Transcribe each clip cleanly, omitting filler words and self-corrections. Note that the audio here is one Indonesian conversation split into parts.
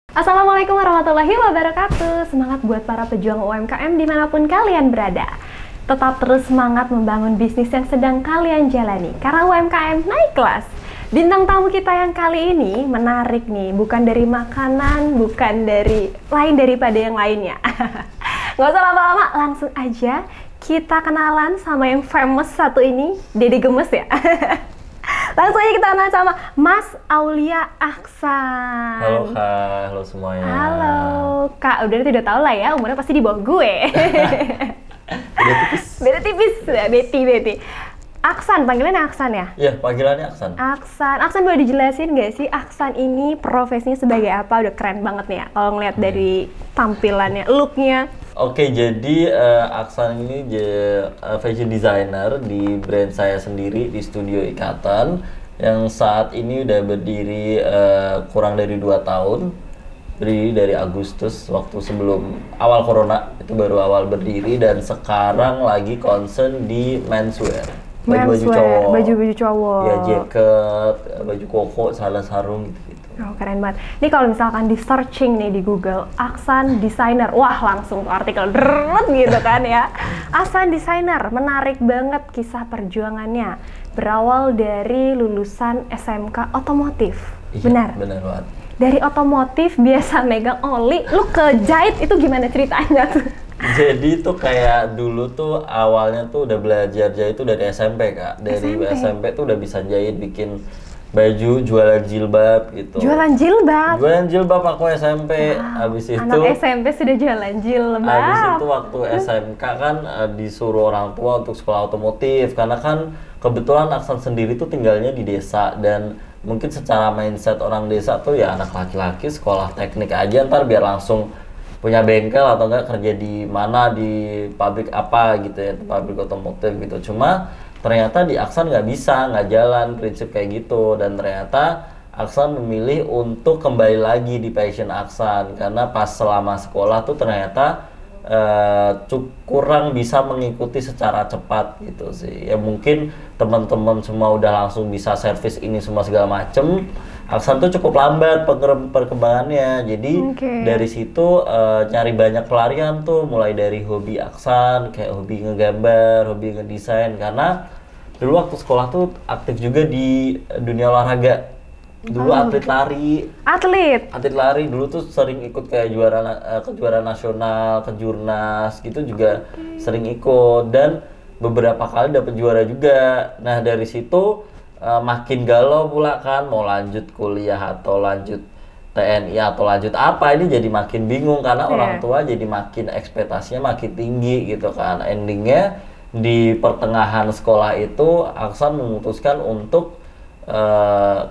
Assalamualaikum warahmatullahi wabarakatuh. Semangat buat para pejuang UMKM dimanapun kalian berada. Tetap terus semangat membangun bisnis yang sedang kalian jalani, karena UMKM naik kelas. Bintang tamu kita yang kali ini menarik nih, bukan dari makanan, bukan dari lain daripada yang lainnya. Nggak usah lama-lama, langsung aja kita kenalan sama yang famous satu ini, Dede Gemes ya. Langsung aja kita kenal sama Mas Aulia Aksan. Halo Kak, halo semuanya. Halo Kak, udah tahu lah ya, umurnya pasti di bawah gue. Beda tipis. Beda tipis, Beti. Aksan, panggilannya Aksan ya? Iya, panggilannya Aksan. Aksan boleh dijelasin nggak sih Aksan ini profesinya sebagai apa? Udah keren banget nih ya, kalau ngeliat dari tampilannya, looknya. Oke, jadi Aksan ini fashion designer di brand saya sendiri di Studio Ikatan yang saat ini udah berdiri kurang dari 2 tahun. Berdiri dari Agustus, waktu sebelum awal corona, itu baru awal berdiri, dan sekarang lagi concern di menswear. Baju-baju cowok. Baju-baju cowok. Ya, jaket, baju koko, celana sarung gitu-gitu. Oh, keren banget. Ini kalau misalkan di searching nih di Google, Aksan designer, wah langsung tuh artikel drrrrt gitu kan ya. Aksan designer, menarik banget kisah perjuangannya. Berawal dari lulusan SMK otomotif. Iya, Benar? Benar banget. Dari otomotif biasa megang oli, lu ke jahit itu gimana ceritanya tuh? Jadi tuh kayak dulu tuh awalnya tuh udah belajar jahit tuh dari SMP Kak. Dari SMP tuh udah bisa jahit, bikin baju, jualan jilbab gitu. Jualan jilbab? Jualan jilbab aku SMP. Habis itu Anak SMP sudah jualan jilbab. habis itu waktu SMK kan disuruh orang tua untuk sekolah otomotif, karena kan kebetulan Aksan sendiri tuh tinggalnya di desa, dan mungkin secara mindset orang desa tuh ya anak laki-laki sekolah teknik aja ntar biar langsung punya bengkel atau enggak kerja di mana, di pabrik apa gitu ya, pabrik otomotif gitu. Cuma ternyata di Aksan nggak jalan prinsip kayak gitu, dan ternyata Aksan memilih untuk kembali lagi di passion Aksan, karena pas selama sekolah tuh ternyata kurang bisa mengikuti secara cepat gitu sih. Ya mungkin teman-teman semua udah langsung bisa servis ini semua segala macem, Aksan tuh cukup lambat perkembangannya. Jadi dari situ nyari banyak pelarian tuh, mulai dari hobi Aksan kayak hobi ngegambar, hobi ngedesain, karena dulu waktu sekolah tuh aktif juga di dunia olahraga. Dulu atlet lari. Atlet lari dulu tuh sering ikut kayak kejuaraan nasional, kejurnas gitu juga sering ikut, dan beberapa kali dapet juara juga. Nah dari situ makin galau pula kan, mau lanjut kuliah atau lanjut TNI atau lanjut apa, ini jadi makin bingung karena orang tua jadi makin ekspektasinya makin tinggi gitu kan. Endingnya di pertengahan sekolah itu Aksan memutuskan untuk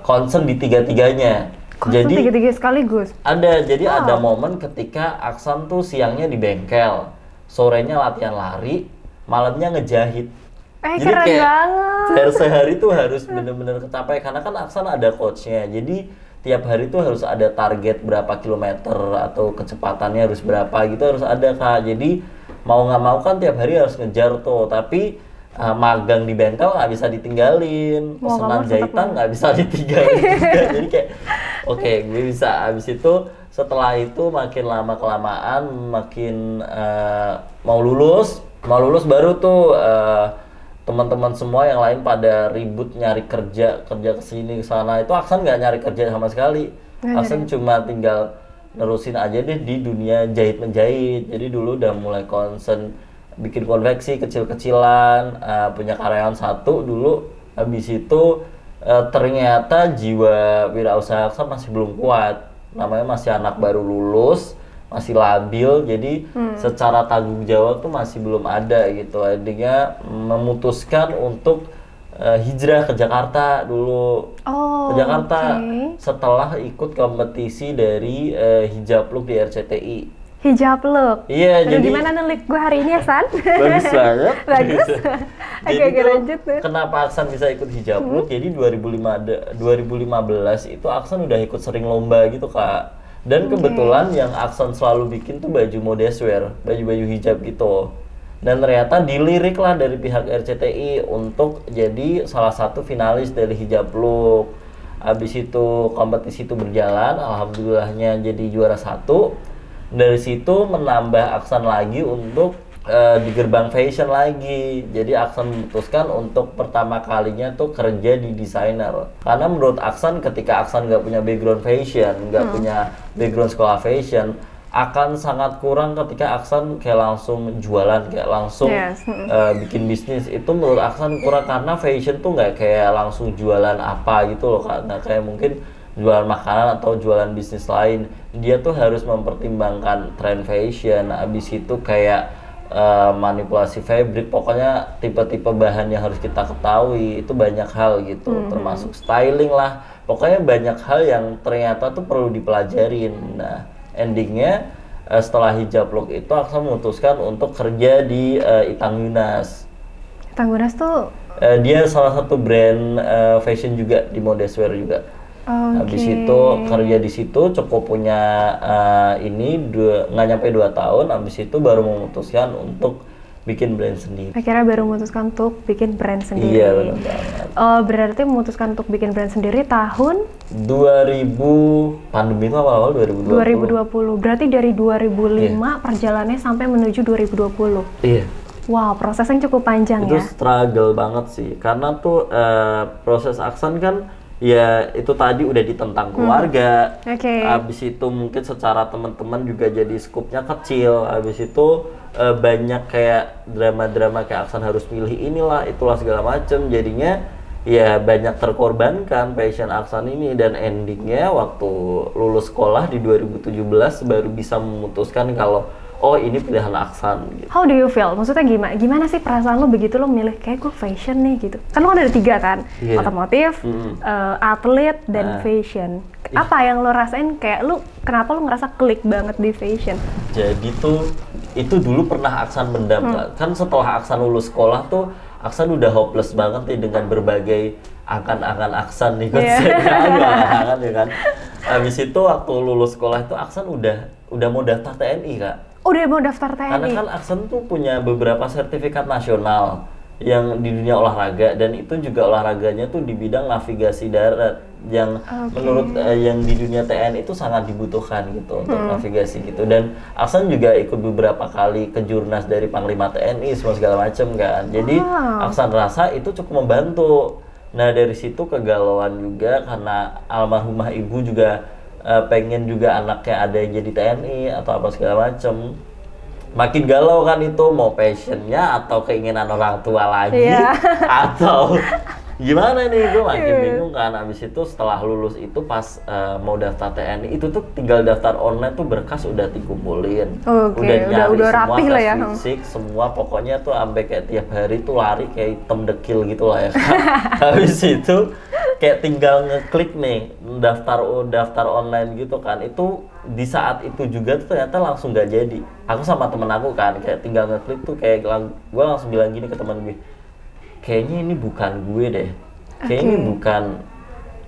concern di tiga-tiganya. Jadi tiga-tiga sekaligus? Ada momen ketika Aksan tuh siangnya di bengkel, sorenya latihan lari, malamnya ngejahit. Jadi keren kayak banget. sehari tuh harus bener-bener kecapai, karena kan Aksan ada coachnya. Jadi tiap hari tuh harus ada target berapa kilometer atau kecepatannya harus berapa gitu, harus ada Kak. Jadi mau nggak mau kan tiap hari harus ngejar tuh, tapi magang di bengkel nggak bisa ditinggalin, pesanan jahitan nggak bisa ditinggalin juga. Jadi kayak oke, gue bisa. Abis itu setelah itu makin lama kelamaan makin mau lulus baru tuh teman-teman semua yang lain pada ribut nyari kerja kesini kesana. Itu Aksan nggak nyari kerja sama sekali. Aksan cuma tinggal nerusin aja deh di dunia jahit menjahit. Jadi dulu udah mulai concern bikin konveksi kecil-kecilan, punya karyawan 1 dulu. Habis itu ternyata jiwa wirausaha Aksan masih belum kuat, namanya masih anak baru lulus, masih labil, jadi secara tanggung jawab tuh masih belum ada gitu. Akhirnya memutuskan untuk hijrah ke Jakarta dulu. Ke Jakarta setelah ikut kompetisi dari hijab look di RCTI. Hijab look. Iya, jadi gimana nih gue hari ini ya, San? Bagus banget. Bagus. Jadi lanjut tuh. Kenapa Aksan bisa ikut hijab look? Jadi 2015 itu Aksan udah ikut sering lomba gitu Kak. Dan kebetulan yang Aksan selalu bikin tuh baju modest wear, baju-baju hijab gitu. Dan ternyata dilirik lah dari pihak RCTI untuk jadi salah satu finalis dari hijab look. Habis itu kompetisi itu berjalan, alhamdulillahnya jadi juara 1. Dari situ menambah Aksan lagi untuk di gerbang fashion lagi. Jadi Aksan memutuskan untuk pertama kalinya tuh kerja di desainer. Karena menurut Aksan ketika Aksan nggak punya background fashion, nggak punya background sekolah fashion, akan sangat kurang ketika Aksan kayak langsung jualan, kayak langsung bikin bisnis. Itu menurut Aksan kurang karena fashion tuh nggak kayak langsung jualan apa gitu loh, karena kayak mungkin jualan makanan atau jualan bisnis lain. Dia tuh harus mempertimbangkan tren fashion, abis itu kayak manipulasi fabric, pokoknya tipe-tipe bahan yang harus kita ketahui. Itu banyak hal gitu, termasuk styling lah, pokoknya banyak hal yang ternyata tuh perlu dipelajarin. Nah, endingnya setelah hijab look itu Aksan memutuskan untuk kerja di Itang Yunas. Itang Yunas tuh dia salah satu brand fashion juga, di modeswear juga. Habis itu kerja di situ cukup punya nggak nyampe 2 tahun. Habis itu baru memutuskan untuk bikin brand sendiri. Akhirnya baru memutuskan untuk bikin brand sendiri. Iya, benar banget. Oh, berarti memutuskan untuk bikin brand sendiri tahun 2000, pandemi itu awal-awal 2020. Berarti dari 2005 perjalanannya sampai menuju 2020. Iya. Wow, prosesnya cukup panjang itu ya. Itu struggle banget sih, karena tuh proses Aksan kan ya itu tadi udah ditentang keluarga. Habis itu mungkin secara teman-teman juga jadi skupnya kecil. Habis itu banyak kayak drama-drama kayak Aksan harus milih inilah, itulah segala macem. Jadinya ya banyak terkorbankan passion Aksan ini, dan endingnya waktu lulus sekolah di 2017 baru bisa memutuskan kalau oh ini pilihan Aksan gitu. How do you feel? Maksudnya gimana sih perasaan lo begitu lo milih kayak gue fashion nih gitu? Kan lo kan ada 3 kan? Otomotif, atlet, dan fashion. Apa yang lo rasain kayak lo, kenapa lo ngerasa klik banget di fashion? Jadi tuh itu dulu pernah Aksan mendam kan setelah Aksan lulus sekolah tuh Aksan udah hopeless banget nih dengan berbagai angan-angan Aksan nih angan ya kan. Habis itu waktu lulus sekolah itu Aksan udah mau daftar TNI, Kak. Udah mau daftar TNI? Karena kan Aksan tuh punya beberapa sertifikat nasional yang di dunia olahraga, dan itu juga olahraganya tuh di bidang navigasi darat yang menurut yang di dunia TNI itu sangat dibutuhkan gitu untuk navigasi gitu. Dan Aksan juga ikut beberapa kali ke Jurnas dari Panglima TNI semua segala macem kan. Jadi Aksan rasa itu cukup membantu. Nah, dari situ kegalauan juga karena almarhumah ibu juga pengen juga anaknya ada yang jadi TNI atau apa segala macem. Makin galau kan itu, mau passionnya atau keinginan orang tua lagi atau gimana nih, gue makin bingung kan. Habis itu setelah lulus itu pas mau daftar TNI itu tuh tinggal daftar online tuh, berkas udah dikumpulin, udah nyari udah semua rapih lah ya. fisik semua, pokoknya tuh sampai kayak tiap hari tuh lari kayak hitam dekil gitu lah ya kan. Habis itu kayak tinggal ngeklik nih daftar online gitu kan. Itu di saat itu juga tuh ternyata langsung gak jadi. Aku sama temen aku kan kayak tinggal ngeklik tuh kayak gue langsung bilang gini ke teman gue, kayaknya ini bukan gue deh, kayaknya ini bukan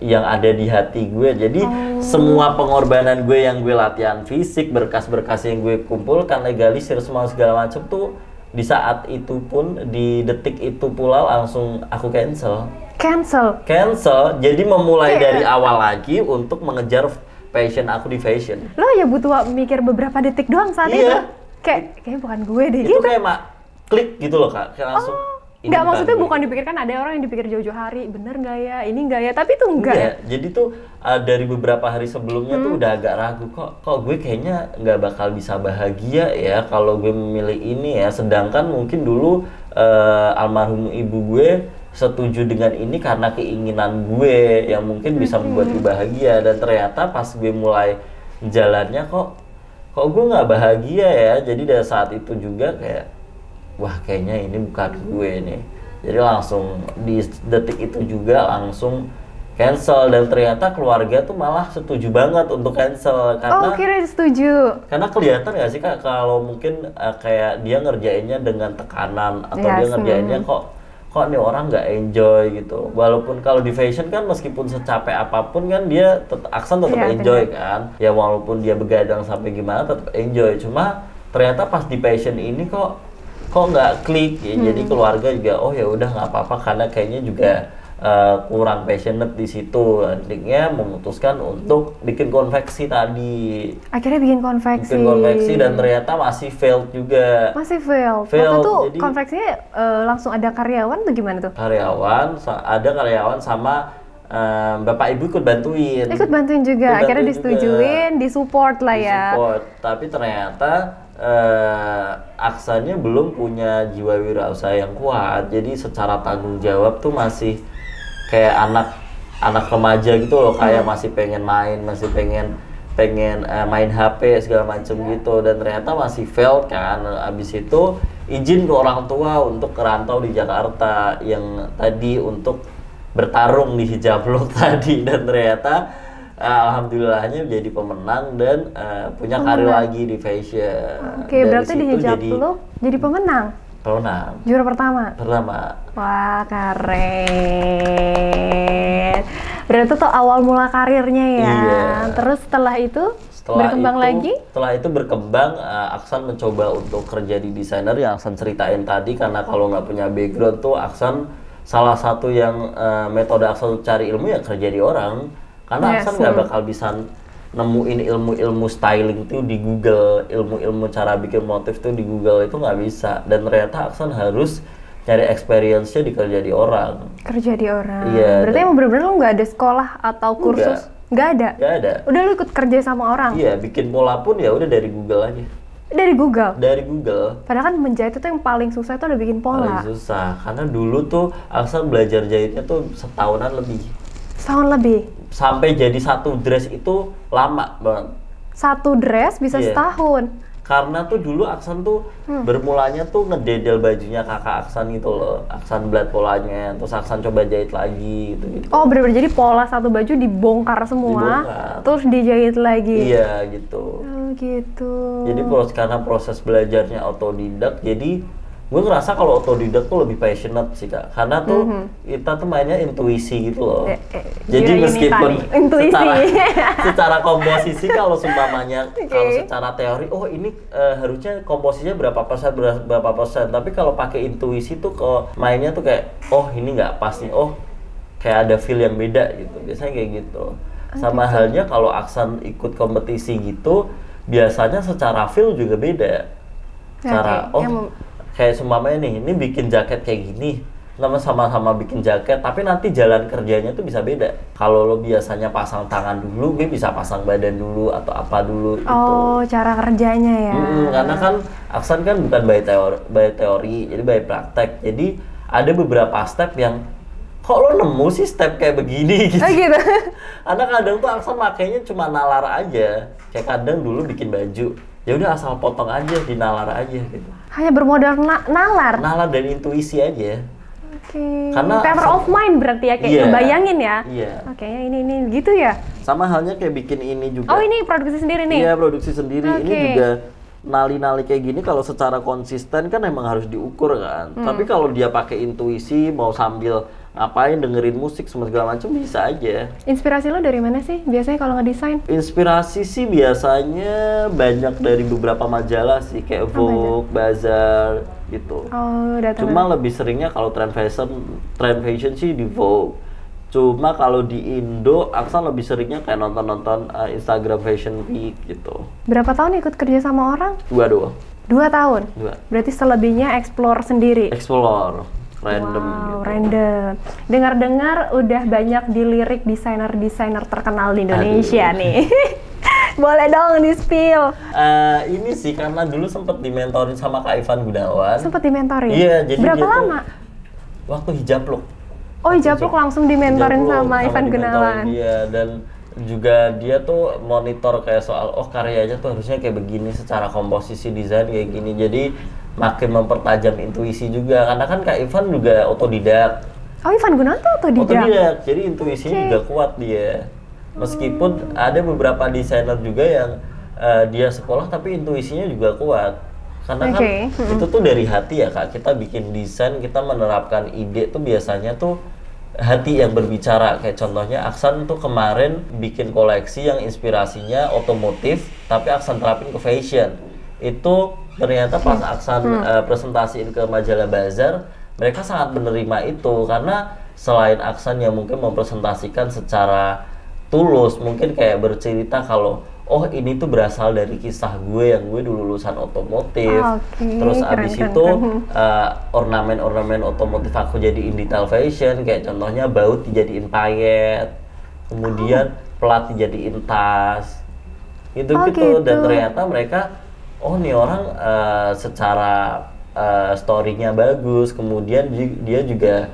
yang ada di hati gue. Jadi semua pengorbanan gue yang gue latihan fisik, berkas-berkas yang gue kumpulkan, legalisir semua segala macam tuh di saat itu pun, di detik itu pula langsung aku cancel. Jadi memulai dari awal lagi untuk mengejar passion aku di fashion. Lo ya butuh mikir beberapa detik doang saat itu. Kayaknya bukan gue deh itu gitu. Kayak klik gitu loh, Kak, kayak langsung. Nggak, maksudnya bukan dipikirkan, ada orang yang dipikir jauh-jauh hari, bener nggak ya, ini nggak ya, tapi itu enggak ya? Jadi tuh dari beberapa hari sebelumnya tuh udah agak ragu, kok gue kayaknya nggak bakal bisa bahagia ya kalau gue memilih ini ya. Sedangkan mungkin dulu almarhum ibu gue setuju dengan ini karena keinginan gue yang mungkin bisa membuat gue bahagia. Dan ternyata pas gue mulai jalannya kok gue nggak bahagia ya. Jadi dari saat itu juga kayak, wah kayaknya ini bukan gue nih. Jadi langsung di detik itu juga langsung cancel. Dan ternyata keluarga tuh malah setuju banget untuk cancel. Karena, kira setuju. Karena kelihatan gak sih, Kak, kalau mungkin kayak dia ngerjainnya dengan tekanan, atau dia ngerjainnya kok nih orang nggak enjoy gitu. Walaupun kalau di fashion kan meskipun secapek apapun kan dia Aksan tetap enjoy kan. Ya walaupun dia begadang sampai gimana tetap enjoy. Cuma ternyata pas di fashion ini kok nggak klik ya. Jadi keluarga juga oh ya udah nggak apa-apa, karena kayaknya juga kurang passionate di situ, akhirnya memutuskan untuk bikin konveksi tadi. Akhirnya bikin konveksi. Dan ternyata masih failed juga. Masih failed. Waktu itu konveksinya langsung ada karyawan atau gimana tuh? Ada karyawan sama bapak ibu ikut bantuin. Ikut bantuin juga. Akhirnya disetujuin, disupport lah ya. Disupport. Tapi ternyata Aksannya belum punya jiwa wirausaha yang kuat. Jadi secara tanggung jawab tuh masih kayak anak remaja gitu loh, kayak masih pengen main, masih pengen main HP segala macem gitu, dan ternyata masih fail kan. Abis itu izin ke orang tua untuk kerantau di Jakarta yang tadi untuk bertarung di Hijablog tadi, dan ternyata alhamdulillahnya jadi pemenang dan punya karir lagi di fashion. Oke, berarti di Hijablog jadi pemenang. Juara pertama. Wah, keren. Berarti tuh awal mula karirnya ya. Iya. Terus setelah itu berkembang lagi? Setelah itu berkembang, Aksan mencoba untuk kerja di desainer yang Aksan ceritain tadi, karena kalau nggak punya background tuh Aksan salah satu yang metode Aksan cari ilmu ya kerja di orang. Karena Aksan nggak bakal bisa nemuin ilmu-ilmu styling tuh di Google, ilmu-ilmu cara bikin motif tuh di Google, itu nggak bisa. Dan ternyata Aksan harus cari experience-nya di kerja di orang. Kerja di orang. Iya. Berarti emang bener-bener lu nggak ada sekolah atau kursus? Nggak ada. Udah lu ikut kerja sama orang? Iya, bikin pola pun ya udah dari Google aja. Dari Google? Dari Google. Padahal kan menjahit itu yang paling susah itu ada bikin pola. Paling susah, karena dulu tuh Aksan belajar jahitnya tuh setahunan lebih. Setahun lebih? Sampai jadi satu dress itu lama banget. Satu dress bisa setahun? Karena tuh dulu Aksan tuh bermulanya tuh ngededel bajunya kakak Aksan gitu loh. Aksan belat polanya, terus Aksan coba jahit lagi gitu. Oh, bener-bener jadi pola satu baju dibongkar semua, terus dijahit lagi? Iya, gitu. Oh, gitu. Jadi karena proses belajarnya otodidak, jadi gue ngerasa kalau otodidak tuh lebih passionate sih Kak, karena tuh kita tuh mainnya intuisi gitu loh. Jadi meskipun secara komposisi kalau seumpamanya kalau secara teori, oh ini harusnya komposisinya berapa persen, tapi kalau pakai intuisi tuh mainnya tuh kayak, oh ini nggak pas nih, oh kayak ada feel yang beda gitu, biasanya kayak gitu. Sama halnya kalau Aksan ikut kompetisi gitu, biasanya secara feel juga beda. Cara kayak seumpamanya nih, ini bikin jaket kayak gini, sama-sama bikin jaket, tapi nanti jalan kerjanya tuh bisa beda. Kalau lo biasanya pasang tangan dulu, gue bisa pasang badan dulu atau apa dulu. Oh, gitu. Cara kerjanya ya. Karena kan Aksan kan bukan by teori, jadi by praktek. Jadi ada beberapa step yang kok lo nemu sih step kayak begini gitu. Oh gitu. Karena kadang tuh Aksan makainya cuma nalar aja. Kayak kadang dulu bikin baju, ya udah asal potong aja, dinalar aja gitu. Hanya bermodal nalar dan intuisi aja. Oke. Karena theater of mind berarti ya, kayak ngebayangin ya. Iya. Oke, ini gitu ya. Sama halnya kayak bikin ini juga. Oh, ini produksi sendiri nih. Iya, produksi sendiri. Ini juga nali-nali kayak gini kalau secara konsisten kan emang harus diukur kan. Tapi kalau dia pakai intuisi, mau sambil ngapain, dengerin musik segala macam, bisa aja. Inspirasi lo dari mana sih biasanya kalau ngedesain? Inspirasi sih biasanya banyak dari beberapa majalah sih, kayak Vogue, Bazaar gitu. Oh, cuma lebih seringnya kalau trend fashion sih di Vogue. Cuma kalau di Indo, Aksan lebih seringnya kayak nonton Instagram Fashion Week gitu. Berapa tahun ikut kerja sama orang? 2 tahun? 2. Berarti selebihnya explore sendiri? Explore. Random gitu. Random. Dengar-dengar udah banyak dilirik desainer-desainer terkenal di Indonesia nih. Boleh dong di-spill. Ini sih karena dulu sempet dimentorin sama Kak Ivan Gunawan. Sempet dimentorin? Iya, jadi berapa lama? Waktu Hijablog. Oh, Hijablog langsung dimentorin sama Ivan Gunawan. Iya, dan juga dia tuh monitor kayak soal karyanya tuh harusnya kayak begini, secara komposisi desain kayak gini. Jadi makin mempertajam intuisi juga, karena kan Kak Ivan juga otodidak. Oh, Ivan Gunawan tuh otodidak? Jadi intuisinya juga kuat dia. Meskipun ada beberapa desainer juga yang dia sekolah tapi intuisinya juga kuat. Karena kan itu tuh dari hati ya Kak, kita bikin desain, kita menerapkan ide tuh biasanya tuh hati yang berbicara. Kayak contohnya Aksan tuh kemarin bikin koleksi yang inspirasinya otomotif, tapi Aksan terapin ke fashion. Itu ternyata pas Aksan presentasiin ke majalah Bazaar, mereka sangat menerima itu, karena selain Aksan yang mungkin mempresentasikan secara tulus, mungkin kayak bercerita kalau oh ini tuh berasal dari kisah gue yang gue dulu lulusan otomotif. Terus abis itu ornamen-ornamen otomotif aku jadiin detail fashion, kayak contohnya baut dijadiin payet, kemudian plat dijadiin tas, gitu-gitu. Dan ternyata mereka, oh nih orang secara story-nya bagus, kemudian dia juga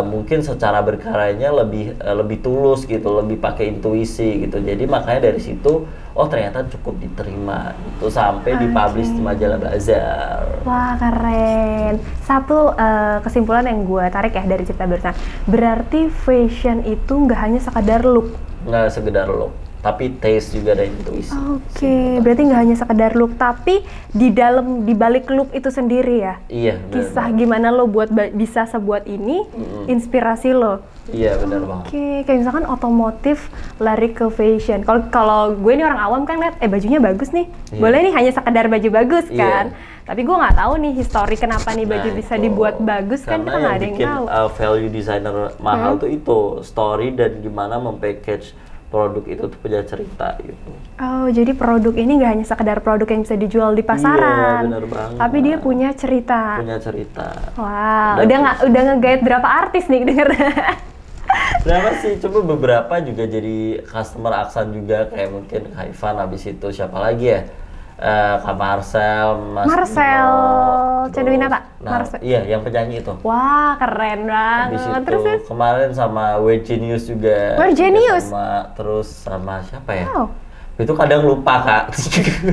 mungkin secara berkaryanya lebih tulus gitu, lebih pakai intuisi gitu. Jadi makanya dari situ, oh ternyata cukup diterima itu sampai dipublish di majalah Bazaar. Wah keren. Satu kesimpulan yang gue tarik ya dari cerita barusan, berarti fashion itu nggak hanya sekadar look. Nggak sekedar look, tapi taste juga dan intuisi. Oke, berarti nggak hanya sekedar look, tapi di balik look itu sendiri ya. Iya. Kisah gimana lo buat bisa sebuat ini, inspirasi lo. Iya benar banget. Oke, kayak misalkan otomotif lari ke fashion. Kalau gue ini orang awam kan lihat, bajunya bagus nih, boleh nih hanya sekedar baju bagus kan. Tapi gue nggak tahu nih histori kenapa nih baju bisa dibuat bagus kan, kita nggak ada yang tahu. Value designer mahal tuh itu story dan gimana mempackage produk itu tuh punya cerita gitu. Oh, jadi produk ini nggak hanya sekedar produk yang bisa dijual di pasaran, bener banget. tapi dia punya cerita. Punya cerita. Wow, udah nge-guide berapa artis nih denger. Berapa sih? Coba beberapa juga jadi customer Aksan juga, kayak mungkin Kak Ivan, habis itu siapa lagi ya? Kak Marcel, Marcel Chandrawinata. Marcel. Iya, yang penyanyi itu. Wah, keren banget. Habis itu Terus kemarin sama Genius juga. Genius. Terus sama siapa ya? Wow. Itu kadang lupa Kak.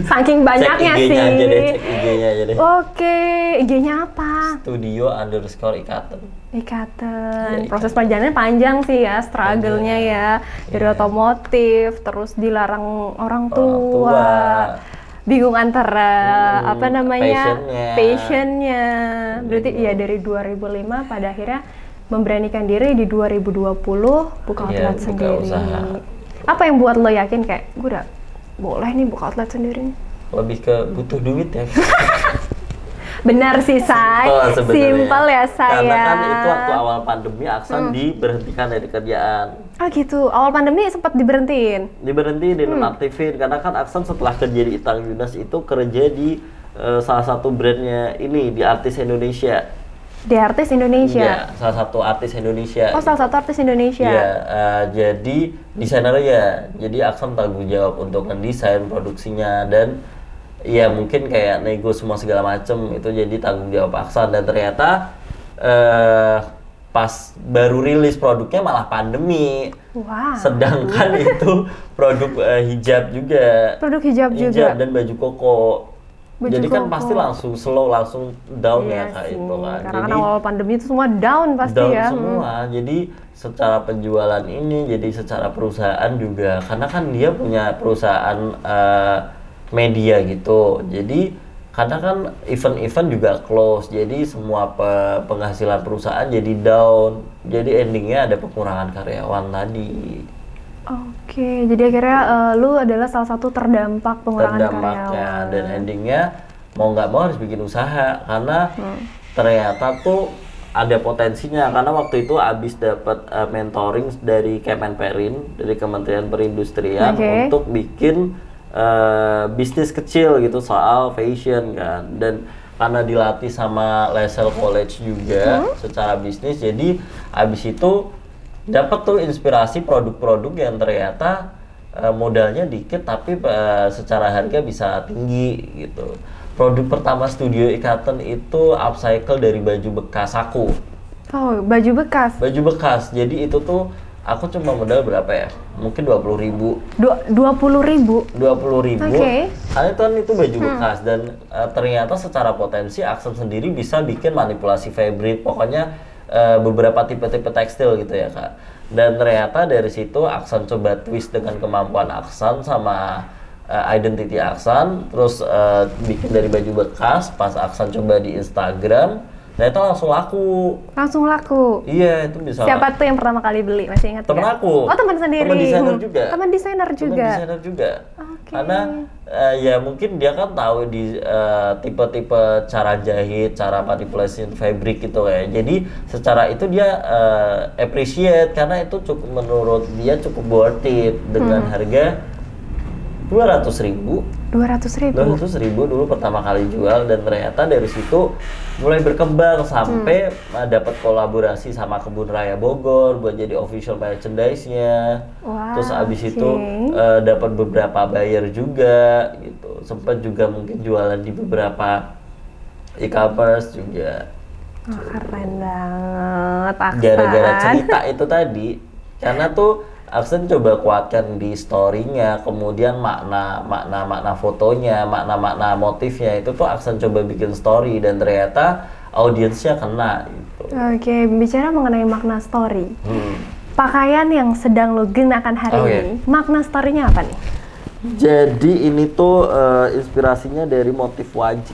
Saking banyaknya cek sih. IG-nya aja deh, cek IG-nya aja deh. Oke, IG-nya apa? Studio_Ikaten. Ikaten. Proses perjalanannya panjang sih ya, struggle-nya ya. Dari otomotif, terus dilarang orang tua. Bingung antara passionnya. Berarti ya dari 2005 pada akhirnya memberanikan diri di 2020 buka outlet sendiri. Usaha. Apa yang buat lo yakin kayak gue udah boleh nih buka outlet sendiri? Lebih ke butuh duit ya. Benar sih, Say. Simpel ya, Say. Karena kan itu waktu awal pandemi Aksan diberhentikan dari kerjaan. Oh gitu, awal pandemi sempat diberhentiin? Dinonaktifin, karena kan Aksan setelah kerja di Itang Yunas itu kerja di salah satu brandnya ini, di Artis Indonesia. Di Artis Indonesia? Iya, salah satu artis Indonesia. Oh, salah satu artis Indonesia? Iya, jadi desainer ya. Jadi Aksan tanggung jawab untuk ngedesain produksinya, dan ya mungkin kayak nego semua segala macem, itu jadi tanggung jawab Aksan. Dan ternyata pas baru rilis produknya malah pandemi. Wow. Sedangkan itu produk hijab juga. Produk hijab juga? Dan baju koko. Jadi kan pasti langsung slow, langsung down ya Kak itu kan. Karena jadi, awal pandemi itu semua down pasti down ya. Semua. Jadi secara penjualan ini, jadi secara perusahaan juga. Karena kan dia punya perusahaan media gitu. Jadi karena kan event-event juga close, jadi semua penghasilan perusahaan jadi down. Jadi endingnya ada pengurangan karyawan tadi. Oke, jadi akhirnya lu adalah salah satu terdampak pengurangan karyawan. Dan endingnya mau nggak mau harus bikin usaha, karena ternyata tuh ada potensinya. Karena waktu itu abis dapat mentoring dari Kemenperin, dari Kementerian Perindustrian, untuk bikin bisnis kecil gitu soal fashion kan. Dan karena dilatih sama Lasalle College juga secara bisnis, jadi abis itu dapat tuh inspirasi produk-produk yang ternyata modalnya dikit tapi secara harga bisa tinggi gitu. Produk pertama Studio Ikaten itu upcycle dari baju bekas aku. Oh, baju bekas? Baju bekas, jadi itu tuh aku cuma modal berapa ya? Mungkin 20.000. 20.000? 20.000. Oke. Karena itu baju bekas, dan ternyata secara potensi Aksan sendiri bisa bikin manipulasi fabric, pokoknya beberapa tipe-tipe tekstil gitu ya Kak. Dan ternyata dari situ Aksan coba twist dengan kemampuan Aksan sama identity Aksan, terus bikin dari baju bekas. Pas Aksan coba di Instagram, ternyata langsung laku. Langsung laku. Iya, itu bisa. Siapa tuh yang pertama kali beli? Masih ingat Temen nggak? aku. Oh, teman sendiri. Temen desainer juga. Teman desainer juga. Temen desainer juga. Oke. Karena ya mungkin dia kan tahu di tipe-tipe cara jahit, cara manipulasi fabric gitu ya. Jadi secara itu dia appreciate karena itu cukup, menurut dia cukup worth it dengan harga 200.000. 200.000. 200.000 dulu pertama kali jual, dan ternyata dari situ mulai berkembang sampai dapat kolaborasi sama Kebun Raya Bogor buat jadi official merchandise-nya. Wah, Terus abis oke. itu dapat beberapa buyer juga gitu. Sempat juga mungkin jualan di beberapa e-commerce juga. Oh, keren banget, Aksan. Gara-gara cerita itu tadi, karena tuh Aksen coba kuatkan di story-nya, kemudian makna fotonya, makna motifnya itu tuh Aksen coba bikin story, dan ternyata audiensnya kena gitu. Oke, bicara mengenai makna story. Pakaian yang sedang lo gunakan hari ini, makna story-nya apa nih? Jadi ini tuh inspirasinya dari motif wajik.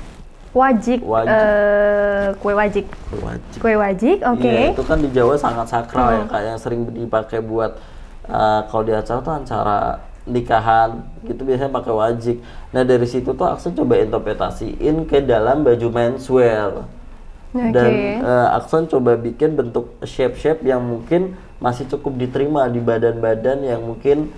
Wajik. Kue wajik. Kue wajik, oke. Iya, itu kan di Jawa sangat sakral ya, kayak yang sering dipakai buat kalau di acara tuh acara nikahan gitu biasanya pakai wajik. Nah dari situ tuh Aksen coba interpretasiin ke dalam baju menswear. Dan Aksen coba bikin bentuk shape yang mungkin masih cukup diterima di badan-badan yang mungkin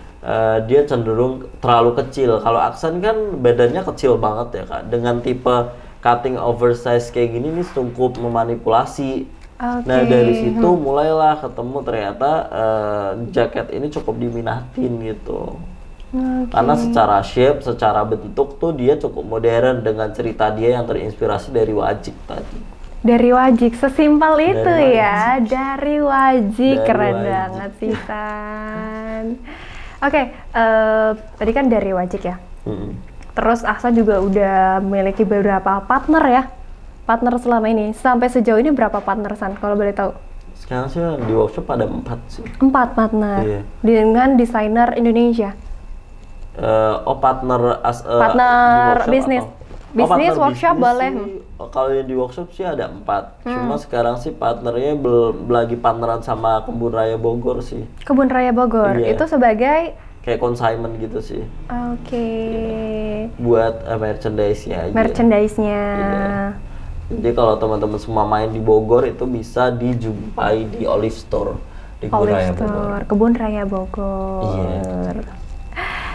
dia cenderung terlalu kecil. Kalau Aksen kan badannya kecil banget ya Kak. Dengan tipe cutting oversize kayak gini nih cukup memanipulasi. Nah dari situ mulailah ketemu ternyata jaket ini cukup diminatin gitu. Karena secara shape, secara bentuk tuh dia cukup modern dengan cerita dia yang terinspirasi dari wajik tadi. Dari wajik, sesimpel itu Dari ya. Dari wajik, Dari keren wajik. banget sih San. Oke, tadi kan dari wajik ya. Terus Aksan juga udah memiliki beberapa partner ya. Partner selama ini, sampai sejauh ini berapa partner San, kalau boleh tahu? Sekarang sih di workshop ada 4 sih. 4 partner, Iya. dengan desainer Indonesia. Partner Partner di workshop bisnis. atau? Bisnis, Partner workshop bisnis boleh. sih, kalau yang di workshop sih ada 4. Cuma sekarang sih partnernya lagi partneran sama Kebun Raya Bogor sih. Kebun Raya Bogor, Iya. itu sebagai Kayak consignment gitu sih. oke. Buat merchandise-nya aja. Merchandise-nya. Iya. Jadi kalau teman-teman semua main di Bogor itu bisa dijumpai di Olive Store di Kebun Olive Raya Bogor. Store, Kebun Raya Bogor. Iya.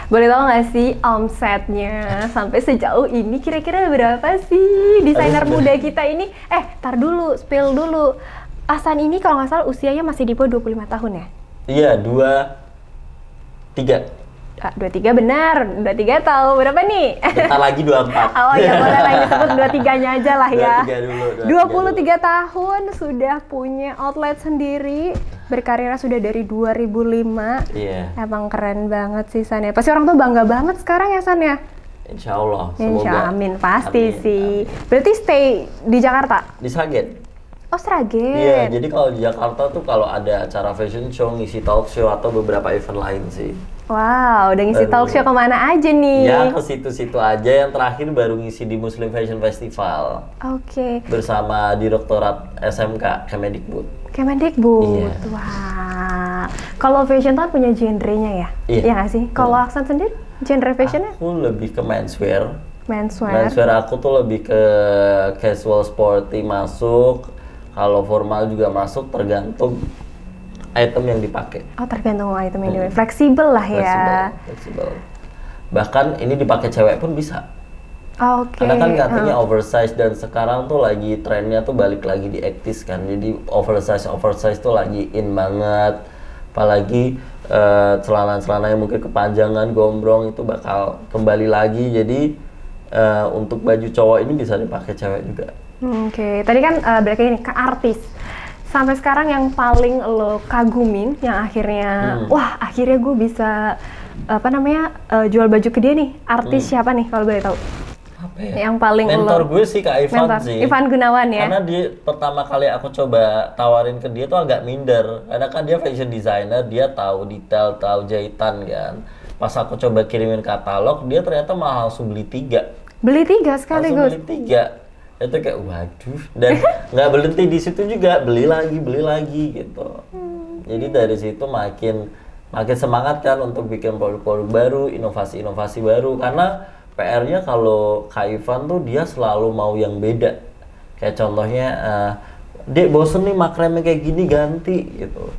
Boleh tahu nggak sih omsetnya sampai sejauh ini kira-kira berapa sih desainer muda kita ini? Tar dulu, spill dulu. Aksan ini kalau nggak salah usianya masih di bawah 25 tahun ya? Iya, 23. 23 benar, 23 tahu berapa nih? Bentar lagi 24. Oh ya boleh lah disebut 23-nya aja lah ya. 23 dulu. 23 tahun sudah punya outlet sendiri, berkarir sudah dari 2005. Iya. Emang keren banget sih San ya. Pasti orang tuh bangga banget sekarang ya San ya. Insya Allah. Insya amin pasti Amin, sih. amin. Berarti stay di Jakarta? Di Sragen. Oh Sragen. Iya, jadi kalau di Jakarta tuh kalau ada acara fashion show, ngisi talk show atau beberapa event lain sih. Wow, udah ngisi Baru. talk show kemana aja nih? Ya ke situ-situ aja. Yang terakhir baru ngisi di Muslim Fashion Festival Oke. bersama Direktorat SMK Kemendikbud. Kemendikbud. Iya. Wah. Kalau fashion tuh kan punya genrenya ya? Iya. Iya nggak sih? Kalau Aksan sendiri, genre fashionnya? Aku lebih ke menswear. Menswear. Menswear aku tuh lebih ke casual sporty masuk. Kalau formal juga masuk, tergantung item yang dipakai. Oh tergantung item yang dipakai. Fleksibel lah ya. Fleksibel. Bahkan ini dipakai cewek pun bisa. Oke. Karena kan katanya oversize, dan sekarang tuh lagi trennya tuh balik lagi di 80s kan. Jadi oversize tuh lagi in banget. Apalagi celana-celana yang mungkin kepanjangan, gombrong itu bakal kembali lagi. Jadi untuk baju cowok ini bisa dipakai cewek juga. Oke. Tadi kan berarti ini ke artis. Sampai sekarang yang paling lo kagumin, yang akhirnya, wah akhirnya gue bisa jual baju ke dia nih. Artis siapa nih kalau boleh tahu? Apa ya? Yang paling mentor lo, gue sih Kak Ivan sih. Ivan Gunawan ya. Karena dia pertama kali aku coba tawarin ke dia tuh agak minder. Karena kan dia fashion designer, dia tahu detail, tahu jahitan kan. Pas aku coba kirimin katalog, dia ternyata malah langsung beli 3. Beli 3 Langsung sekaligus. beli 3. Itu kayak waduh, dan nggak berhenti di situ juga, beli lagi gitu. Jadi dari situ makin semangat kan untuk bikin produk-produk baru, inovasi-inovasi baru, karena PR-nya kalau Kak Ivan tuh dia selalu mau yang beda. Kayak contohnya, Dek bosen nih makremnya kayak gini, ganti gitu.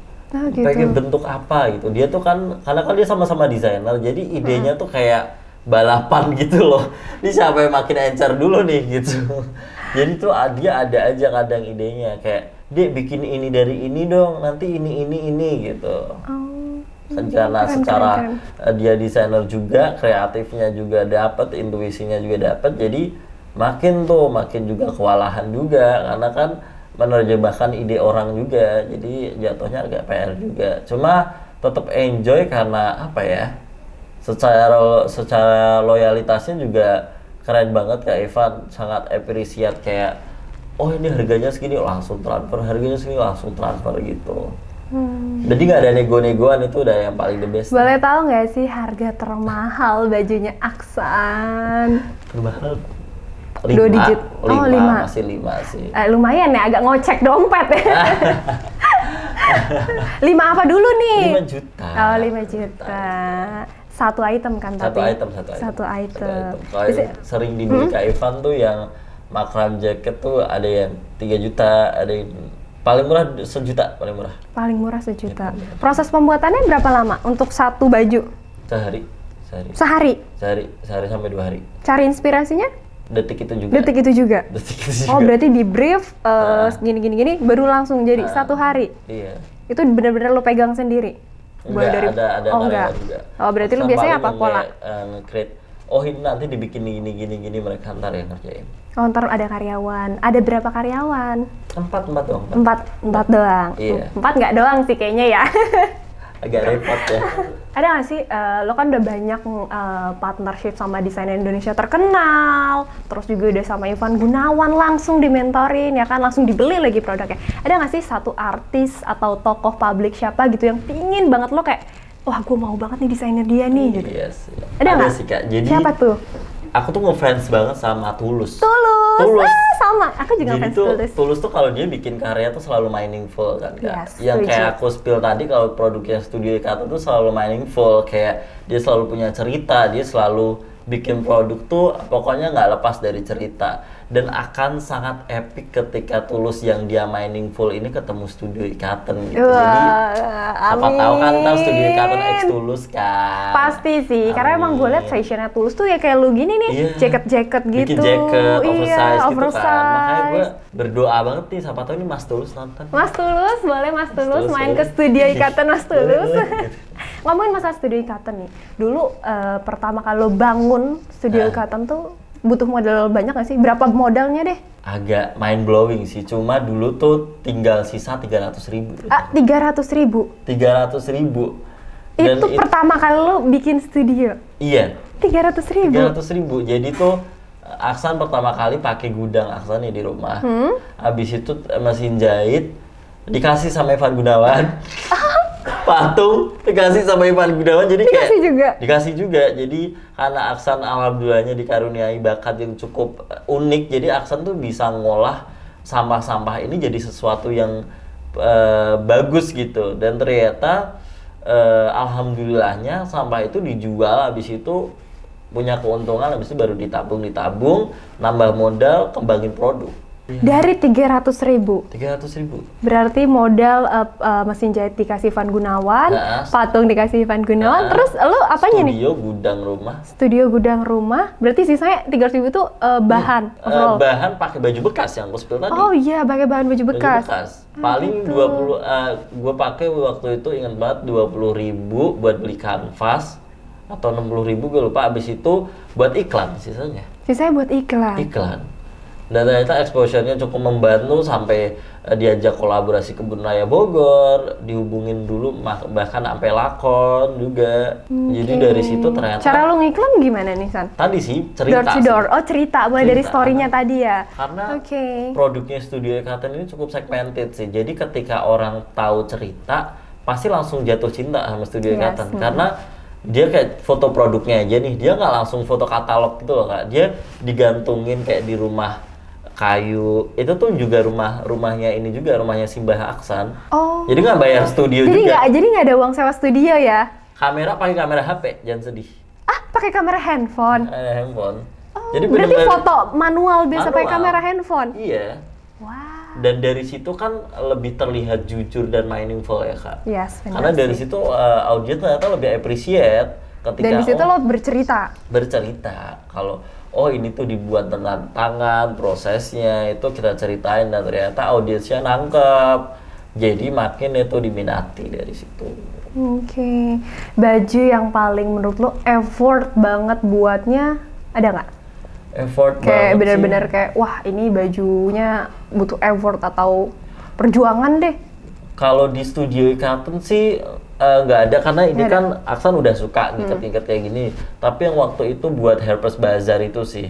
Gitu. Pengen bentuk apa gitu. Dia tuh kan, karena kan dia sama-sama desainer, jadi idenya tuh kayak balapan gitu loh. Ini siapa yang makin encer dulu nih gitu. Jadi tuh dia ada aja kadang idenya kayak, Dek bikin ini dari ini dong, nanti ini gitu. Karena secara dia desainer juga, kreatifnya juga dapat, intuisinya juga dapat, jadi makin juga kewalahan juga, karena kan menerjemahkan ide orang juga, jadi jatuhnya agak PR juga. Cuma tetap enjoy karena apa ya? Secara loyalitasnya juga keren banget Kak Ivan, sangat appreciate kayak, oh ini harganya segini langsung transfer, harganya segini langsung transfer gitu. Jadi nggak ada nego-negoan, itu udah yang paling the best. Boleh tahu nggak sih harga termahal bajunya Aksan? Termahal 2 digit. 5, Oh, 5. masih 5 sih. Lumayan ya, agak ngocek dompet ya. 5 apa dulu nih? 5 juta. Oh, 5 juta. Satu item kan tapi? Satu item. Kalau Bisa, sering dibeli Kak Ivan tuh yang makram jacket tuh ada yang 3 juta, ada yang paling murah 1 juta, paling murah. Paling murah 1 juta. Proses pembuatannya berapa lama untuk satu baju? Sehari. Sehari Sampai 2 hari. Cari inspirasinya? Detik itu juga. Oh, berarti di brief gini baru langsung jadi satu hari. Iya. Itu benar-benar lo pegang sendiri. Enggak, ada enggak. Juga. Oh, berarti lu biasanya apa pola? Nge-create. Oh, ini nanti dibikin gini mereka ntar yang ngerjain. Oh, ntar ada karyawan. Ada berapa karyawan? 4 doang. 4 doang. Iya. 4 nggak doang sih kayaknya ya. Agak repot ya. Ada nggak sih, lo kan udah banyak partnership sama desainer Indonesia terkenal, terus juga udah sama Ivan Gunawan langsung dimentorin, ya kan, langsung dibeli lagi produknya. Ada nggak sih satu artis atau tokoh publik siapa gitu yang pingin banget lo kayak, wah gue mau banget nih desainer dia nih gitu? Iya sih. Ada nggak sih Kak. Jadi siapa tuh? Aku tuh ngefans banget sama Tulus. Sama, aku juga ngefans Tulus. Tulus tuh kalau dia bikin karya tuh selalu meaningful kan Kak. Yes, yang kayak aku spill tadi, kalau produknya Studio Ikatan tuh selalu meaningful, kayak dia selalu punya cerita, dia selalu bikin produk tuh pokoknya nggak lepas dari cerita, dan akan sangat epic ketika Tulus yang dia meaningful ini ketemu Studio Ikatan gitu. Jadi siapa tahu kan ntar Studio Ikatan X Tulus kan. Pasti sih, karena emang gue liat fashionnya Tulus tuh ya kayak lu gini nih, jacket-jacket gitu. Bikin jacket, oversize gitu oversize. kan. Makanya gue berdoa banget nih, siapa tahu ini Mas Tulus nonton. Mas Tulus, boleh Mas Tulus main ke Studio Ikatan Mas Tulus. Ngomongin masalah Studio Ikatan nih, dulu pertama kali lo bangun Studio Ikatan tuh butuh modal banyak nggak sih? Berapa modalnya deh? Agak mind blowing sih, cuma dulu tuh tinggal sisa 300.000. 300.000? 300.000. Itu pertama kali lo bikin studio? Iya. 300.000? 300.000, jadi tuh Aksan pertama kali pakai gudang Aksan nih di rumah. Habis itu mesin jahit dikasih sama Ivan Gunawan. Patung dikasih sama Ivan Gunawan, jadi dikasih juga. Jadi karena Aksan alhamdulillahnya dikaruniai bakat yang cukup unik, jadi Aksan tuh bisa ngolah sampah-sampah ini jadi sesuatu yang bagus gitu. Dan ternyata alhamdulillahnya sampah itu dijual, habis itu punya keuntungan, habis itu baru ditabung, nambah modal, kembangin produk. Dari 300.000? 300.000. Berarti modal mesin jahit dikasih Ivan Gunawan, patung dikasih Ivan Gunawan, terus lo apanya nih? Studio gudang rumah. Berarti sisanya 300.000 itu bahan? Bahan pakai baju bekas yang aku spill tadi. Oh iya, pakai bahan baju bekas. Paling 20, gue pakai waktu itu ingat banget 20.000 buat beli kanvas, atau 60.000 gue lupa. Abis itu buat iklan sisanya. Sisanya buat iklan? Iklan. Dan ternyata exposure-nya cukup membantu, sampai diajak kolaborasi Kebun Raya Bogor, dihubungin dulu bahkan sampai lakon juga. Jadi dari situ ternyata. Cara lu ngiklan gimana nih, San? Tadi sih cerita. Door to door. Oh, cerita mulai dari story-nya tadi ya. Karena produknya Studio Ikatan ini cukup segmented sih. Jadi ketika orang tahu cerita, pasti langsung jatuh cinta sama Studio Ikatan. Karena dia kayak foto produknya aja nih, dia nggak langsung foto katalog gitu loh Kak. Dia digantungin kayak di rumah kayu. Itu tuh juga rumahnya ini juga, rumahnya Simbah Aksan. Oh. Jadi nggak bayar studio juga. Jadi nggak ada uang sewa studio ya? Kamera pakai kamera HP, jangan sedih. Ah, pakai kamera handphone. Ada handphone. Oh, Jadi berarti bener-bener foto manual biasa pakai manual. kamera handphone. Iya. Wah. Dan dari situ kan lebih terlihat jujur dan meaningful ya kak. Yes, benar Karena dari sih. situ audiens ternyata lebih appreciate ketika Dan di situ lo bercerita. bercerita kalau oh ini tuh dibuat dengan tangan, prosesnya itu kita ceritain dan ternyata audiensnya nangkep. Jadi makin itu diminati dari situ. Oke. Baju yang paling menurut lo effort banget buatnya ada nggak? Effort Kayak banget benar-benar sih. kayak wah ini bajunya butuh effort atau perjuangan deh. Kalau di studio Ikaten sih nggak ada karena ini Nggak ada. kan Aksan udah suka ngikat-ngikat kayak gini. Tapi yang waktu itu buat Herpes Bazar itu sih.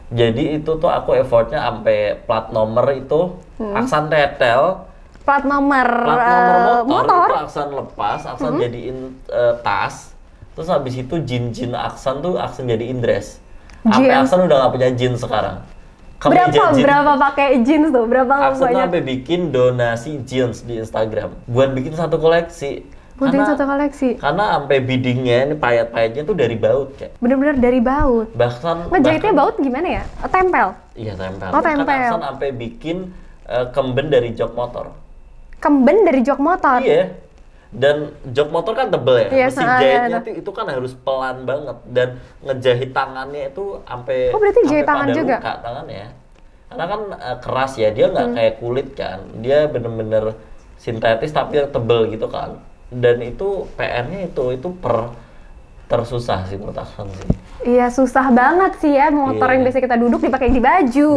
Jadi itu tuh aku effortnya sampai plat nomor itu Aksan tetel. Plat nomor, Plat nomor motor. itu Aksan lepas, Aksan jadiin tas. Terus habis itu jin Aksan tuh Aksan jadiin dress. Sampai Jeans. Aksan udah gak punya jeans sekarang. Berapa pakai jeans tuh? Berapa Aksan tuh banyak? sampai bikin donasi jeans di Instagram buat bikin satu koleksi. Buatin satu koleksi. Karena sampai biddingnya ini payet-payetnya tuh dari baut kayak. Bener-bener dari baut. Ngejahitnya baut gimana ya? Tempel. Iya tempel. Oh, tempel. Kan Aksan sampai bikin kemben dari jok motor. Kemben dari jok motor. Iya. Dan jok motor kan tebel ya. Iya, Mesin jahitnya tuh itu kan harus pelan banget dan ngejahit tangannya itu sampai Oh, berarti jahit sampai tangan pada juga? luka tangannya. Karena kan keras ya, dia nggak kayak kulit kan. Dia bener-bener sintetis tapi yang tebel gitu kan. Dan itu PR-nya itu tersusah sih menurut Aksan sih. Iya susah banget sih ya motor Iya. yang biasa kita duduk dipakai di baju.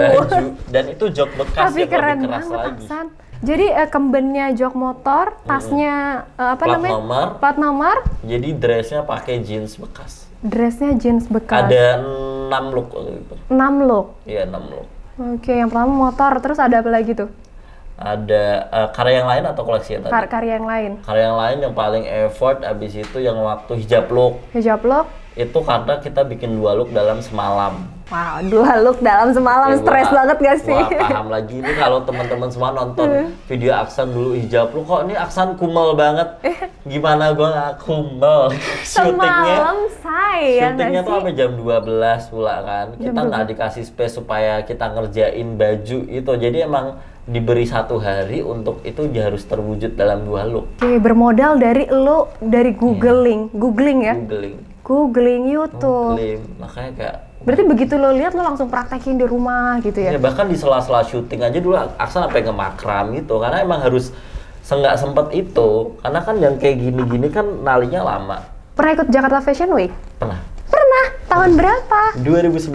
Dan itu jok bekas Tapi yang keren lebih keras banget lagi. Aksan. Jadi kembennya jok motor, tasnya apa Plat namanya? nomor. Plat nomor, Jadi dressnya pakai jeans bekas. dressnya jeans bekas. Ada 6 look waktu itu. 6 look. Iya 6 look. Oke, yang pertama motor, terus ada apa lagi tuh? Ada karya yang lain atau koleksi yang tadi? Karya yang lain. Karya yang lain yang paling effort abis itu yang waktu hijab look. Hijab look. Itu karena kita bikin 2 look dalam semalam. Wow, 2 look dalam semalam, Ya, gua stres nggak- banget gak sih? Gua nggak paham lagi ini kalau teman-teman semua nonton video Aksan dulu hijab look, kok ini Aksan kumel banget. Gimana gua nggak kumel? Semalam saya Syutingnya nggak tuh sih? sampai jam 12 pula kan. Jam Kita nggak dikasih space supaya kita ngerjain baju itu. Jadi emang diberi 1 hari untuk itu dia harus terwujud dalam 2 look. Oke, bermodal dari lo, dari googling ya? Googling. Googling YouTube. Googling. Makanya kayak Berarti begitu lo lihat lo langsung praktekin di rumah gitu ya? ya bahkan di sela-sela syuting aja dulu Aksan sampai ngemakram gitu karena emang harus senggak sempet itu karena kan yang kayak gini-gini kan nalinya lama. Pernah ikut Jakarta Fashion Week? Pernah. Pernah. Tahun berapa? 2019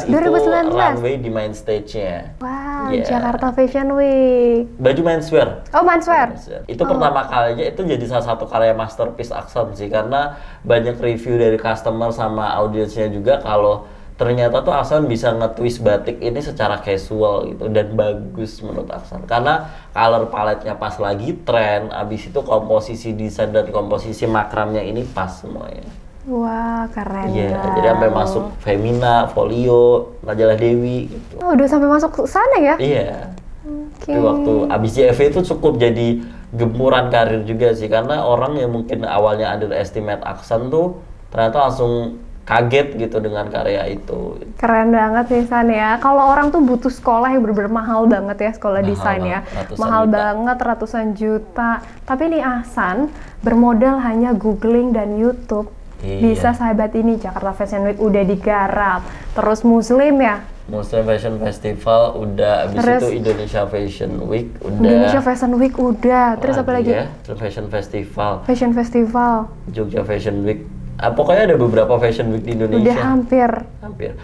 itu 2019. runway di main stage-nya. Wow, Iya. Jakarta Fashion Week. Baju menswear. Oh, menswear. Itu pertama kalinya itu jadi salah satu karya masterpiece Aksan sih karena banyak review dari customer sama audiensnya juga kalau ternyata tuh Aksan bisa nge-twist batik ini secara casual gitu dan bagus menurut Aksan karena color palette-nya pas lagi tren, abis itu komposisi desain dan komposisi makramnya ini pas semuanya. Wah, keren. Iya, jadi sampai masuk Femina, Folio, Majalah Dewi gitu. Oh, udah sampai masuk ke sana ya? Iya. Oke. Jadi waktu abis JFV itu cukup jadi gemuran karir juga sih karena orang yang mungkin awalnya underestimate Aksan tuh ternyata langsung kaget gitu dengan karya itu. Keren banget sih San ya. Kalau orang tuh butuh sekolah yang bener-bener mahal banget ya, sekolah Mahal desain ya. banget, ratusan Mahal juta. banget, ratusan juta. Tapi nih Ahsan bermodal hanya googling dan YouTube. Iya. Bisa sahabat ini Jakarta Fashion Week udah digarap. Terus Muslim ya. Muslim Fashion Festival udah, abis Terus itu Indonesia Fashion Week udah. Indonesia Fashion Week udah. Terus apa lagi? Ya, Fashion Festival, Fashion Festival. Jogja Fashion Week. Pokoknya ada beberapa Fashion Week di Udah Indonesia. hampir.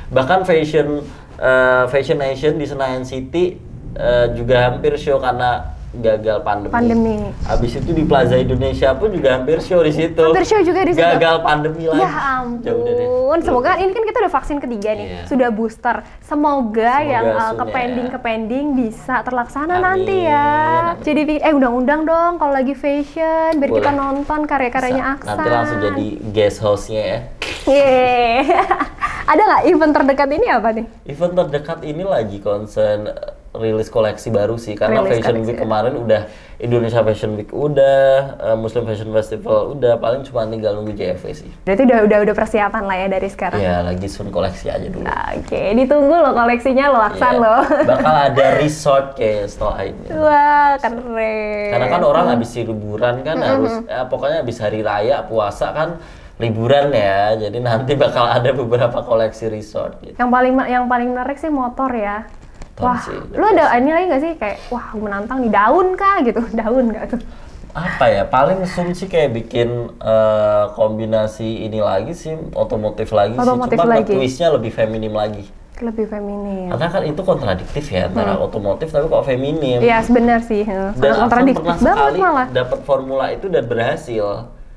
Bahkan Fashion Nation di Senayan City juga hampir show karena gagal pandemi. Habis itu di Plaza Indonesia pun juga hampir show di situ. Hampir show juga di situ. Gagal pandemi lagi. Ya Jauh deh. ampun, semoga ini kan kita udah vaksin ketiga nih, Iya. sudah booster. Semoga yang soon ya. ke-pending bisa terlaksana Amin, nanti ya. amin. Jadi undang-undang dong kalau lagi fashion, biar kita Boleh. nonton karya-karyanya Aksan. Nanti langsung jadi guest host-nya ya. Yeay. Ada nggak event terdekat ini apa nih? Event terdekat ini lagi concern rilis koleksi baru sih, karena Rilis Fashion koleksi, Week ya. kemarin udah, Indonesia Fashion Week udah, Muslim Fashion Festival udah, paling cuma tinggal nunggu JFW sih. Berarti udah persiapan lah ya dari sekarang. Ya lagi sun koleksi aja dulu. Oke, ditunggu loh koleksinya lo Aksan Iya. loh. Bakal ada resort kayak setelah ini. Wah, keren. Karena kan orang habis liburan kan harus, pokoknya habis hari raya, puasa kan liburan ya. Jadi nanti bakal ada beberapa koleksi resort gitu. Yang paling menarik sih motor ya. Motor Wah, sih, lu ada ini lagi nggak sih kayak wah menantang nih daun kah gitu, daun nggak tuh? Apa ya, paling sun sih kayak bikin kombinasi ini lagi sih, otomotif lagi Otomotif sih. Cuma lagi. twistnya lebih feminim lagi. Lebih feminim. Karena kan itu kontradiktif ya, antara otomotif tapi kok feminim. Iya, sebenar sih. Dan Sangat Aksan kontradiktif pernah banget sekali malah. dapat formula itu dan berhasil.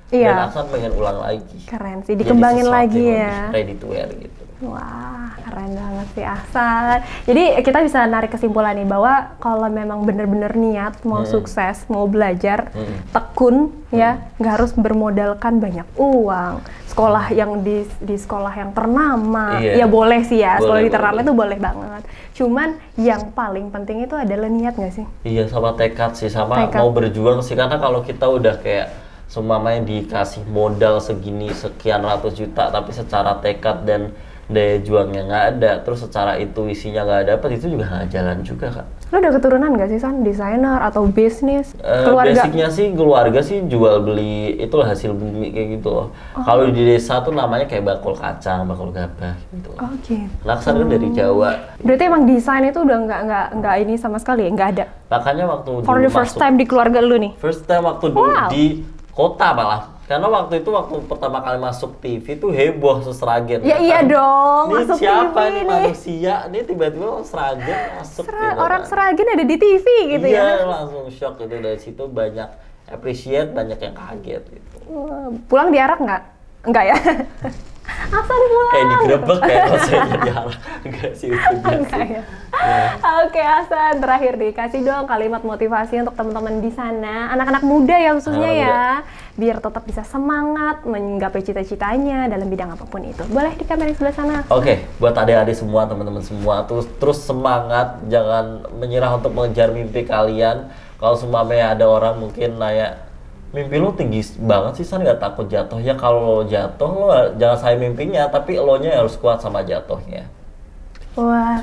Iya. Dan Aksan pengen ulang lagi. Keren sih, Jadi dikembangin sesuatu lagi yang ya. lebih ready to wear gitu. Wah, keren banget sih Ahsan. Jadi kita bisa narik kesimpulan nih bahwa kalau memang bener-bener niat mau sukses, mau belajar, tekun ya, nggak harus bermodalkan banyak uang. Sekolah yang di sekolah yang ternama, Iya. ya boleh sih ya, sekolah Boleh, di ternama boleh. itu boleh banget. Cuman yang paling penting itu adalah niat nggak sih? Iya, sama tekad sih, sama Tekad. mau berjuang sih. Karena kalau kita udah kayak seumpamanya dikasih modal segini sekian ratus juta, tapi secara tekad dan daya juangnya nggak ada, terus secara intuisinya nggak dapet, itu juga nggak jalan juga kak. Lo udah keturunan nggak sih San? Desainer atau bisnis? Keluarga? Basicnya sih keluarga sih jual beli, itulah hasil bumi kayak gitu loh. Kalau di desa tuh namanya kayak bakul kacang, bakul gabah gitu. Oh gitu. Laksan kan dari Jawa. Berarti emang desain itu udah nggak ini sama sekali ya? Nggak ada? Makanya waktu For dulu the first masuk, time di keluarga lu nih? first time waktu dulu Wow. di kota malah. Karena waktu itu waktu pertama kali masuk TV tuh heboh Seragen. Ya iya dong, Ini masuk siapa TV nih nih. manusia? Ini tiba-tiba Seragen masuk. gitu Orang kan. Seragen ada di TV gitu Iya, ya? langsung shock gitu. Dari situ banyak appreciate, banyak yang kaget gitu. Wah, pulang diarak nggak? Nggak ya? Asal pulang. Kayak digerebek kayak rasanya diarah. Enggak sih, itu biasa. Enggak ya? Oke Hasan, terakhir deh kasih dong kalimat motivasi untuk teman-teman di sana, anak-anak muda ya khususnya Anak ya, biar tetap bisa semangat menggapai cita-citanya dalam bidang apapun itu. Boleh di kamera sebelah sana. Oke, buat adik-adik semua, teman-teman semua, terus semangat, jangan menyerah untuk mengejar mimpi kalian. Kalau semuanya ada orang mungkin nanya, mimpi lo tinggi banget sih, San, nggak takut jatuh? Ya kalau lo jatuh, lo jangan sayang mimpinya, tapi lo nya harus kuat sama jatuhnya. Wah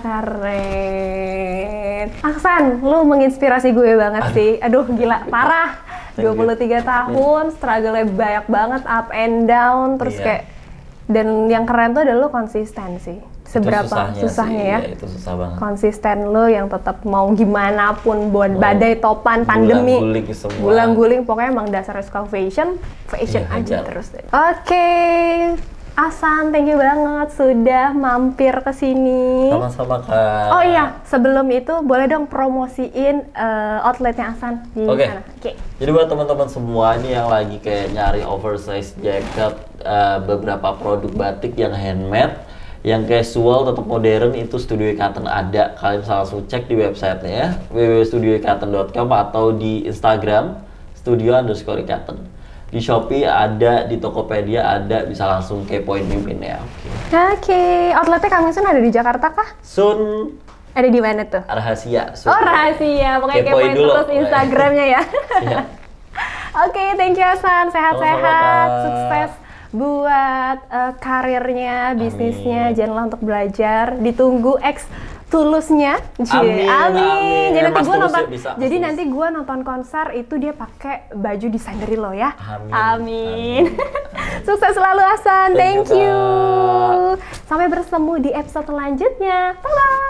keren. Aksan, lu menginspirasi gue banget sih. Aduh gila, parah. Thank you. 23 tahun, struggle-nya banyak banget, up and down, terus Iya. kayak, dan yang keren tuh adalah lu konsisten sih. Seberapa Itu susahnya sih, ya. Itu susah banget. Konsisten lu yang tetap mau gimana pun, buat badai, topan, pandemi, Gulang-guling semua. gulang-guling, pokoknya emang dasarnya suka fashion Iya, aja hajar. terus. Oke, Asan, thank you banget sudah mampir ke sini. Sama-sama, Kak. Oh iya, sebelum itu boleh dong promosiin outletnya Asan di Oke. sana. Oke. Jadi buat teman-teman semua ini yang lagi kayak nyari oversize jacket, beberapa produk batik yang handmade, yang casual tetap modern, itu Studio Cotton ada. Kalian bisa langsung cek di websitenya ya, www.studiocotton.com, atau di Instagram studio_cotton. Di Shopee ada, di Tokopedia ada, bisa langsung kepoin mimpinnya. Oke, outletnya kami Sun ada di Jakarta kah? Sun Ada di mana tuh? rahasia. Sun. Oh rahasia, pokoknya Kepoin kepoin dulu. terus Instagramnya ya. Iya. Oke, thank you Asan, sehat-sehat, Sama-sama, Kak. sukses buat karirnya, bisnisnya, Amin. jangan lupa untuk belajar, ditunggu Tulusnya. Amin, amin. Jadi nanti Mas gue Tulus nonton, ya bisa, Mas jadi Tulus. nanti gue nonton konser itu dia pakai baju desain dari lo ya. Amin. Amin. Sukses selalu Hasan. Thank Thank you, you. Kak. Sampai bertemu di episode selanjutnya. Bye.